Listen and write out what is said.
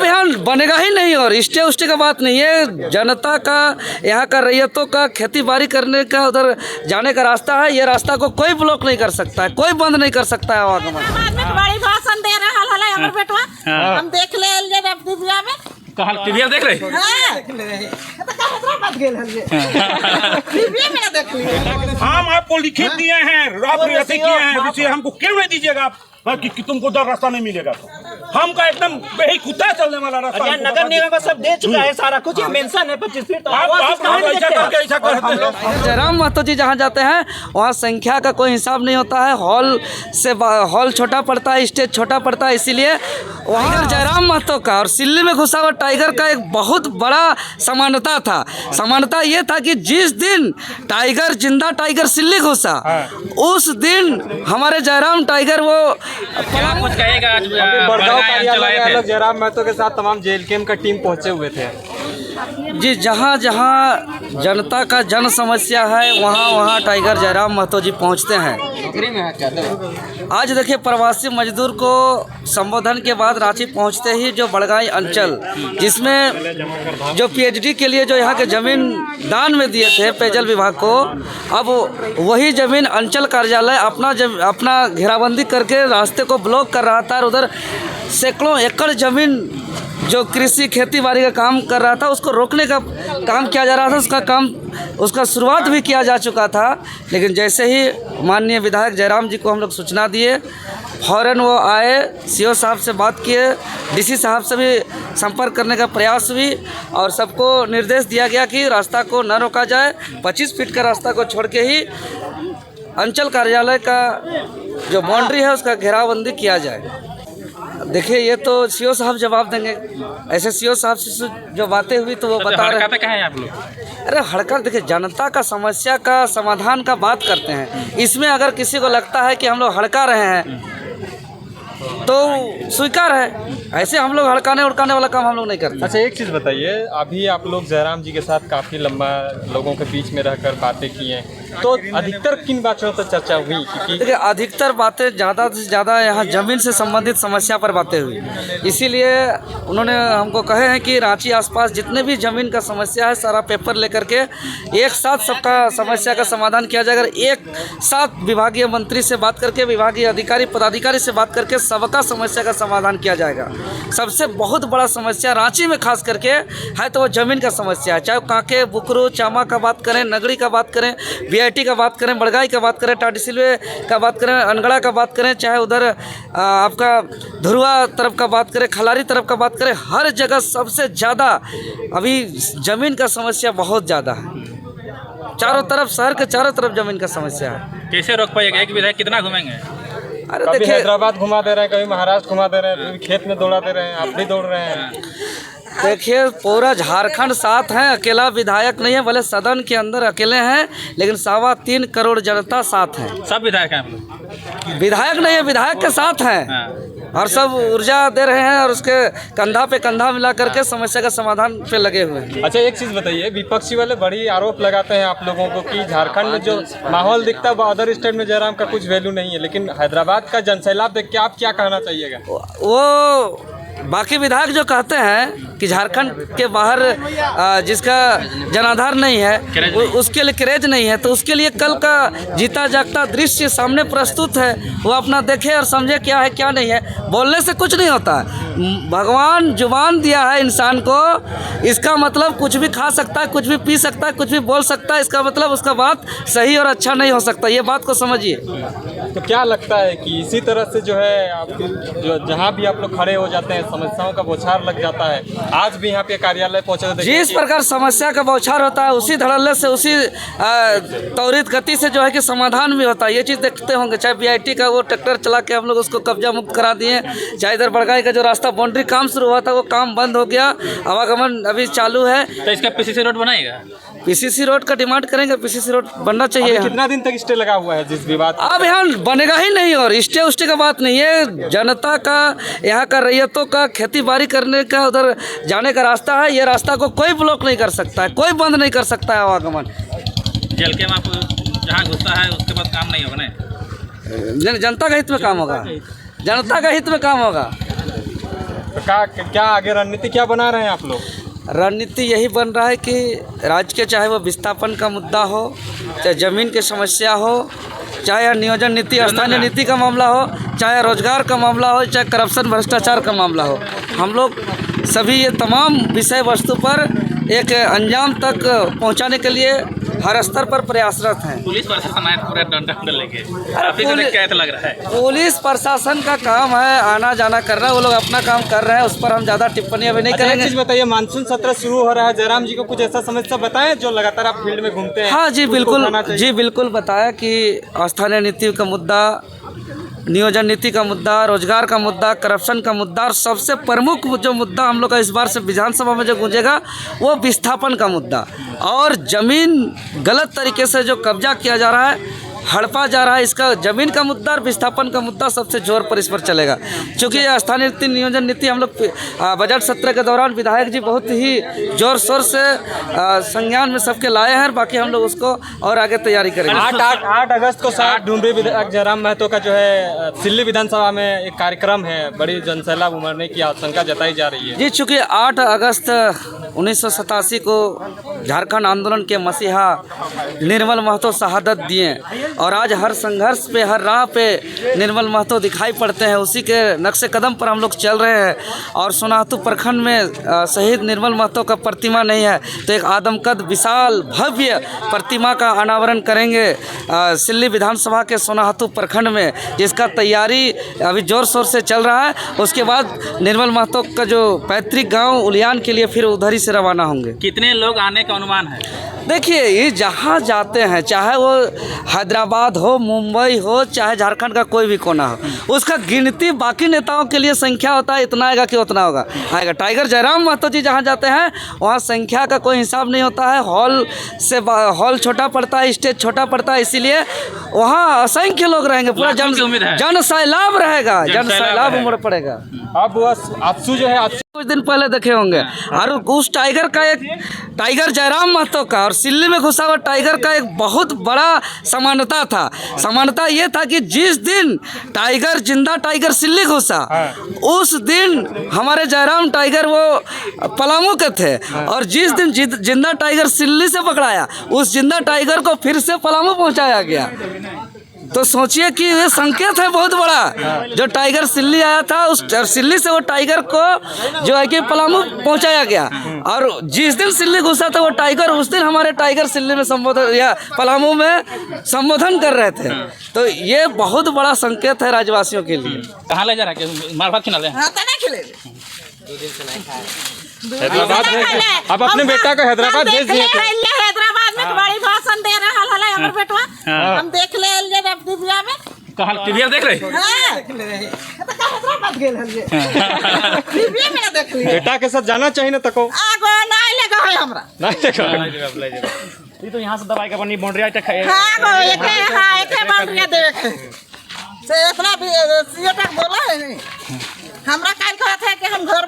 अब यहाँ बनेगा ही नहीं। और स्टे उस्टे का बात नहीं है, जनता का, यहाँ का रैयतों का खेती बाड़ी करने का उधर जाने का रास्ता है। ये रास्ता को कोई ब्लॉक नहीं कर सकता है, कोई बंद नहीं कर सकता है आवागमन। बड़ी भाषण दे रहा है हमर बेटवा, हम देख ले टीवीया में। कहाँ टीवीया देख रहे? हम आपको लिखित दिए हैं, आप ऐसे किए हैं, इसे हमको क्यों नहीं दीजिएगा आप कि तुमको उधर रास्ता नहीं मिलेगा? हमका एकदम यही कुत्ता चलने वाला रास्ता नगर निगम सब दे चुका है, सारा कुछ मेंशन है 25 फीट। जयराम महतो जी जहाँ जाते हैं वहाँ संख्या का कोई हिसाब नहीं होता है। हॉल छोटा पड़ता है, स्टेज छोटा पड़ता है, इसीलिए वहाँ जयराम महतो का और सिल्ली में घुसा हुआ टाइगर का एक बहुत बड़ा समानता था। समानता ये था कि जिस दिन टाइगर, जिंदा टाइगर सिल्ली घुसा, उस दिन हमारे जयराम टाइगर वो क्या कुछ कहेगा? आज बड़गांव कार्यालय में जयराम महतो के साथ तमाम जेएलकेएम का टीम पहुंचे हुए थे जी। जहाँ जहाँ जनता का जन समस्या है वहाँ वहाँ टाइगर जयराम महतो जी पहुँचते हैं। आज देखिए प्रवासी मजदूर को संबोधन के बाद रांची पहुँचते ही जो बड़गाई अंचल, जिसमें जो पीएचडी के लिए जो यहाँ के ज़मीन दान में दिए थे पेयजल विभाग को, अब वही ज़मीन अंचल कार्यालय अपना घेराबंदी करके रास्ते को ब्लॉक कर रहा था। और उधर सैकड़ों एकड़ ज़मीन जो कृषि खेती बाड़ी का काम कर रहा था उसको रोकने का काम किया जा रहा था। उसका शुरुआत भी किया जा चुका था, लेकिन जैसे ही माननीय विधायक जयराम जी को हम लोग सूचना दिए, फ़ौरन वो आए, सीओ साहब से बात किए, डीसी साहब से भी संपर्क करने का प्रयास हुई और सबको निर्देश दिया गया कि रास्ता को न रोका जाए। 25 फीट का रास्ता को छोड़ के ही अंचल कार्यालय का जो बाउंड्री है उसका घेराबंदी किया जाए। देखिए ये तो सीओ साहब जवाब देंगे। ऐसे सीओ साहब से जो बातें हुई तो वो बता रहे हैं। कहाँ हैं आप लोग? अरे हड़कत, देखिए जनता का समस्या का समाधान का बात करते हैं। इसमें अगर किसी को लगता है कि हम लोग हड़का रहे हैं तो स्वीकार है, ऐसे हम लोग हड़काने उड़काने वाला काम हम लोग नहीं करते। अच्छा एक चीज़ बताइए, अभी आप लोग जयराम जी के साथ काफ़ी लंबा लोगों के बीच में रहकर बातें की हैं, तो अधिकतर किन बातों पर चर्चा हुई? क्योंकि देखिए अधिकतर बातें ज़्यादा से ज़्यादा यहाँ ज़मीन से संबंधित समस्या पर बातें हुई। इसीलिए उन्होंने हमको कहे हैं कि रांची आसपास जितने भी ज़मीन का समस्या है सारा पेपर लेकर के एक साथ सबका समस्या का समाधान किया जाएगा। एक साथ विभागीय मंत्री से बात करके, विभागीय अधिकारी पदाधिकारी से बात करके सबका समस्या का समाधान किया जाएगा। सबसे बहुत बड़ा समस्या रांची में खास करके है तो वो ज़मीन का समस्या है। चाहे कांके, बुकरू, चामा का बात करें, नगरी का बात करें, बीआईटी का बात करें, बड़गाई का बात करें, टाटीसिलवे का बात करें, अनगढ़ा का बात करें, चाहे उधर आपका धुरुआ तरफ का बात करें, खलारी तरफ का बात करें, हर जगह सबसे ज़्यादा अभी ज़मीन का समस्या बहुत ज़्यादा है। चारों तरफ, शहर के चारों तरफ ज़मीन का समस्या है। कैसे रोक पाइएगा? एक विधायक कितना घूमेंगे? अरे कभी देखिए हैदराबाद घुमा दे रहे हैं, कभी महाराष्ट्र घुमा दे रहे हैं, कभी खेत में दौड़ा दे रहे हैं, आप भी दौड़ रहे हैं। देखिए पूरा झारखंड साथ है, अकेला विधायक नहीं है, भले सदन के अंदर अकेले हैं लेकिन 3.25 करोड़ जनता साथ है। सब विधायक हैं आप लोग? विधायक नहीं है, विधायक के साथ हैं और सब ऊर्जा दे रहे हैं और उसके कंधा पे कंधा मिला करके समस्या का समाधान पे लगे हुए हैं। अच्छा एक चीज़ बताइए, विपक्षी वाले बड़ी आरोप लगाते हैं आप लोगों को कि झारखंड में जो माहौल दिखता है वो अदर स्टेट में जयराम का कुछ वैल्यू नहीं है, लेकिन हैदराबाद का जनसैलाब देख के आप क्या कहना चाहिएगा? वो बाकी विधायक जो कहते हैं कि झारखंड के बाहर जिसका जनाधार नहीं है उसके लिए क्रेज नहीं है, तो उसके लिए कल का जीता जागता दृश्य सामने प्रस्तुत है, वो अपना देखे और समझे क्या है क्या नहीं है। बोलने से कुछ नहीं होता है, भगवान जुबान दिया है इंसान को, इसका मतलब कुछ भी खा सकता है, कुछ भी पी सकता है, कुछ भी बोल सकता है, इसका मतलब उसका बात सही और अच्छा नहीं हो सकता। ये बात को समझिए। तो क्या लगता है कि इसी तरह से जो है आप जो जहाँ भी आप लोग खड़े हो जाते हैं समस्याओं का बौछार लग जाता है? आज भी यहाँ पे कार्यालय पहुँचे, जिस प्रकार समस्या का बौछार होता है उसी धड़ल्ले से, उसी त्वरित गति से जो है कि समाधान भी होता है। ये चीज़ देखते होंगे, चाहे बीआईटी का वो ट्रैक्टर चला के हम लोग उसको कब्जा मुक्त करा दिए, चाहे इधर बड़गाई का जो रास्ता बाउंड्री काम शुरू हुआ था वो काम बंद हो गया, आवागमन अभी चालू है। तो इसका पीसीसी रोड बनाएगा? पीसीसी रोड का डिमांड करेंगे, पीसीसी रोड बनना चाहिए। कितना दिन तक स्टे लगा हुआ है जिस विवाद? अब यहाँ बनेगा ही नहीं। और स्टे उस्टे का बात नहीं है, जनता का, यहाँ का रैयतों का खेती बाड़ी करने का उधर जाने का रास्ता है। ये रास्ता को कोई ब्लॉक नहीं कर सकता है, कोई बंद नहीं कर सकता है आवागमन। जेएलकेएम आप जहाँ घुसता है उसके बाद काम नहीं होगा ना? जनता का हित में काम होगा, जनता का हित में काम होगा। तो क्या आगे रणनीति क्या बना रहे हैं आप लोग? रणनीति यही बन रहा है कि राज्य के चाहे वो विस्थापन का मुद्दा हो, चाहे ज़मीन की समस्या हो, चाहे नियोजन नीति स्थानीय नीति का मामला हो, चाहे रोजगार का मामला हो, चाहे करप्शन भ्रष्टाचार का मामला हो, हम लोग सभी ये तमाम विषय वस्तु पर एक अंजाम तक पहुंचाने के लिए हर स्तर पर प्रयासरत हैं। पुलिस प्रशासन आए पूरा डंडा लेके काफी क्या लग रहा है? पुलिस प्रशासन का काम है आना जाना करना, वो लोग अपना काम कर रहे हैं, उस पर हम ज़्यादा टिप्पणी अभी नहीं अच्छा, एक करेंगे। चीज बताइए, मानसून सत्र शुरू हो रहा है, जयराम जी को कुछ ऐसा समस्या बताएं जो लगातार आप फील्ड में घूमते हैं? हाँ जी उसको बिल्कुल, उठाना चाहिए। जी बिल्कुल बताया कि स्थानीय नीति का मुद्दा, नियोजन नीति का मुद्दा, रोजगार का मुद्दा, करप्शन का मुद्दा, और सबसे प्रमुख जो मुद्दा हम लोग का इस बार से विधानसभा में जो गूंजेगा वो विस्थापन का मुद्दा, और ज़मीन गलत तरीके से जो कब्जा किया जा रहा है, हड़पा जा रहा है, इसका ज़मीन का मुद्दा और विस्थापन का मुद्दा सबसे जोर पर इस पर चलेगा। क्योंकि स्थानीय नीति नियोजन नीति हम लोग बजट सत्र के दौरान विधायक जी बहुत ही जोर शोर से संज्ञान में सबके लाए हैं, बाकी हम लोग उसको और आगे तैयारी करेंगे। 8 अगस्त को साथ ढूंढे विधायक जयराम महतो का जो है सिल्ली विधानसभा में एक कार्यक्रम है, बड़ी जनसैलाब उमड़ने की आशंका जताई जा रही है। जी, चूँकि 8 अगस्त 1987 को झारखंड आंदोलन के मसीहा निर्मल महतो शहादत दिए, और आज हर संघर्ष पे, हर राह पे निर्मल महतो दिखाई पड़ते हैं, उसी के नक्शे कदम पर हम लोग चल रहे हैं। और सोनाहतू प्रखंड में शहीद निर्मल महतो का प्रतिमा नहीं है, तो एक आदमकद विशाल भव्य प्रतिमा का अनावरण करेंगे सिल्ली विधानसभा के सोनाहतू प्रखंड में, जिसका तैयारी अभी जोर शोर से चल रहा है। उसके बाद निर्मल महतो का जो पैतृक गाँव उलियान के लिए फिर उधर ही से रवाना होंगे। कितने लोग आने का अनुमान है? देखिए, ये जहाँ जाते हैं, चाहे वो हैदराबाद हो, मुंबई हो, चाहे झारखंड का कोई भी कोना हो, उसका गिनती बाकी नेताओं के लिए संख्या होता है, इतना आएगा कि उतना होगा आएगा। टाइगर जयराम महतो जी जहाँ जाते हैं वहाँ संख्या का कोई हिसाब नहीं होता है, हॉल छोटा पड़ता है, स्टेज छोटा पड़ता है, इसीलिए वहाँ असंख्य लोग रहेंगे, पूरा जन सैलाब रहेगा, जन सैलाब उमड़ पड़ेगा। अब आपसू जो है कुछ दिन पहले देखे होंगे, और उस टाइगर का एक टाइगर जयराम महतो का और सिल्ली में घुसा हुआ टाइगर का एक बहुत बड़ा समानता था। समानता ये था कि जिस दिन टाइगर जिंदा टाइगर सिल्ली घुसा, उस दिन हमारे जयराम टाइगर वो पलामू के थे, और जिस दिन जिंदा टाइगर सिल्ली से पकड़ाया, उस जिंदा टाइगर को फिर से पलामू पहुंचाया गया। तो सोचिए कि ये संकेत है बहुत बड़ा, जो टाइगर सिल्ली आया था, उस सिल्ली से वो टाइगर को जो है कि पलामू पहुंचाया गया, और जिस दिन सिल्ली घुसा था वो टाइगर, उस दिन हमारे टाइगर सिल्ली में संबोधन या पलामू में संबोधन कर रहे थे। तो ये बहुत बड़ा संकेत है राज्यवासियों के लिए। कहाँ ले जा रहा है? मार भात खिला ले। हैदराबाद अब अपने बेटा को हैदराबाद भेज दिए थे। हैदराबाद में बड़ी भाषण दे रहा है हमर बेटवा, हम देख ले जब टीवीया में। कहाँ टीवी देख रहे? हैदराबाद गेल हलिए, टीवी में देख लिए। बेटा के साथ जाना चाहिए ना तको। आगो नहीं लेगा है हमरा, नहीं ये तो यहाँ से दवाई का बनी बाउंड्री आटे खाए। हां एके बाउंड्री देवे से इतना भी सीएटा बोला है नहीं। हमरा काल कहत है कि हम घर